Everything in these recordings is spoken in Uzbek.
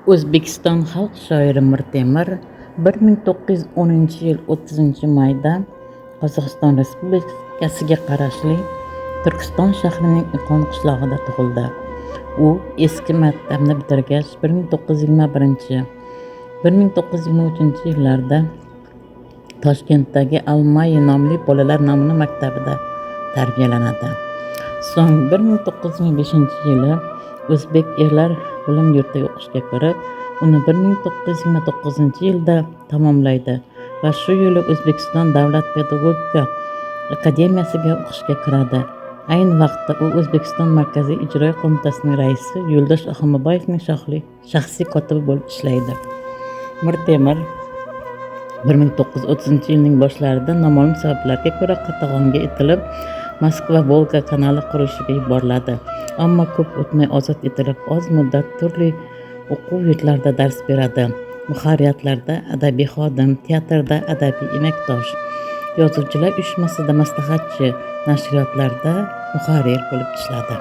O'zbekiston xalq shoiri Mir Temur 1910-yil 30-mayda Qozog'iston Respublikasiga qarashli Turkiston shahrining Iqon qishlog'ida tug'ildi. U eski maktabni bitirgach 1921-1923-yillarda Toshkentdagi Almay nomli bolalar namuna maktabida tarbiyalanadi. So'ng 1925-yili O'zbek erlar bilim yurtiga o'qishga kirib, uni 1929-yilda tamomlaydi va shu yili O'zbekiston Davlat pedagogika akademiyasiga o'qishga kiradi. Ayni vaqtda u O'zbekiston Markaziy ijro qo'mitasining raisi Yo'ldosh Ahmadboyevning shaxsiy kotibi bo'lib ishlaydi. Mir Temur 1930-yilning boshlarida noma'lum sabablarga ko'ra Qatag'onga etilib, Moskva-Volga kanali qurilishiga yuboriladi. Ammo ko'p o'tmay ozod etilib, oz muddat turli o'quv yurtlarida dars beradi. Muharririyatlarda adabiy xodim, teatrda adabiy emekdosh, yozuvchilar uyushmasida maslahatchi, nashriyotlarda muharrir bo'lib ishladi.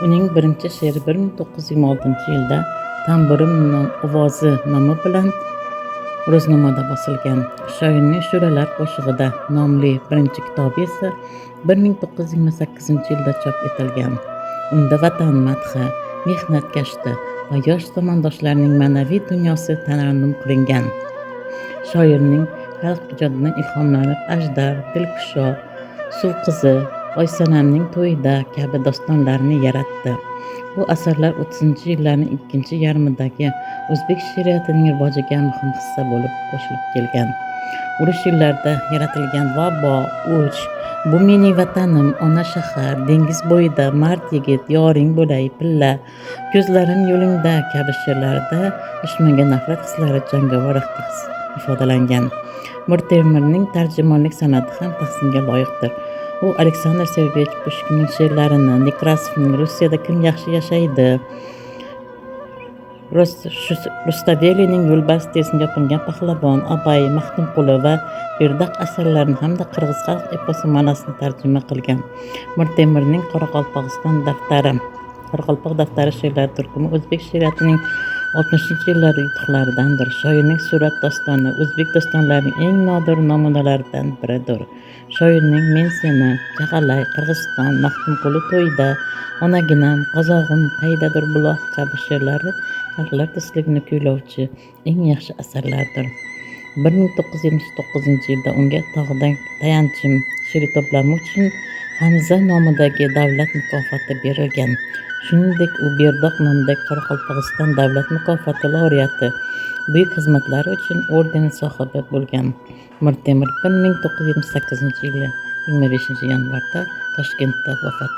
Uning birinchi she'ri 1926-yilda Tamburim ovozi nomi bilan Ro'znomada bosilgan. Shoirning Shu'ralar qo'shig'ida nomli birinchi kitobi esa 1928-yilda chop etilgan. Unda vatan madhi, mehnat kashti va yosh zamondoshlarining ma'naviy dunyosi tarannum qilingan. Shoirning xalq ijodidan ilhomlanib Ajdar, Dilkusho, Suv qizi, Oysanamning to'yida kabi dostonlarni yaratdi. Bu asarlar 30-yillarning ikkinchi yarmidagi o'zbek she'riyotining rivojiga muhim hissa bo'lib qo'shilib kelgan. Urush yillarida yaratilgan Vabo, O'ch, Bu mening vatanim, ona shahar, dengiz bo'yida mard yigit, yoring bo'lay pilla, ko'zlarim yo'lingda kabi she'rlarida dushmanga nafrat hislari jangovar ifodalangan. Mir Temurning tarjimonlik san'ati ham tahsinga loyiqdir. U Aleksandr Sergeyevich Pushkinning she'rlarini, Nekrasovning Rossiyada kim yaxshi yashaydi, Rustavelining Yo'lbars terisini yopingan pahlavon, Abay, Maxtumquli va Berdaq asarlarini hamda qirg'iz xalq eposi ma'nosini tarjima qilgan. Mir Temurning Qoraqalpoq daftari she'rlari turkumi o'zbek she'riyatining 60-yillar yutuqlaridandir. Shoirning Surat dostoni o'zbek dostonlarining eng nodir namunalaridan biridir. Shoirning Men seni, Jag'alay, Qirg'iziston, Maxtumquli to'yida, Onaginam, Qozog'im, Qaydadir buloq kabi she'rlari xalqlar tinchligini kuylovchi eng yaxshi asarlardir. 1979-yilda unga Tog'dan tayanchim she'riy to'plami uchun Hamza nomidagi davlat mukofoti berilgan. Shuningdek, u Berdoq nomidagi Qoraqalpog'iston davlat mukofoti laureati, buyuk xizmatlari uchun ordeni sohibi bo'lgan. Mir Temur 1928-yili 25-yanvarda Toshkentda vafot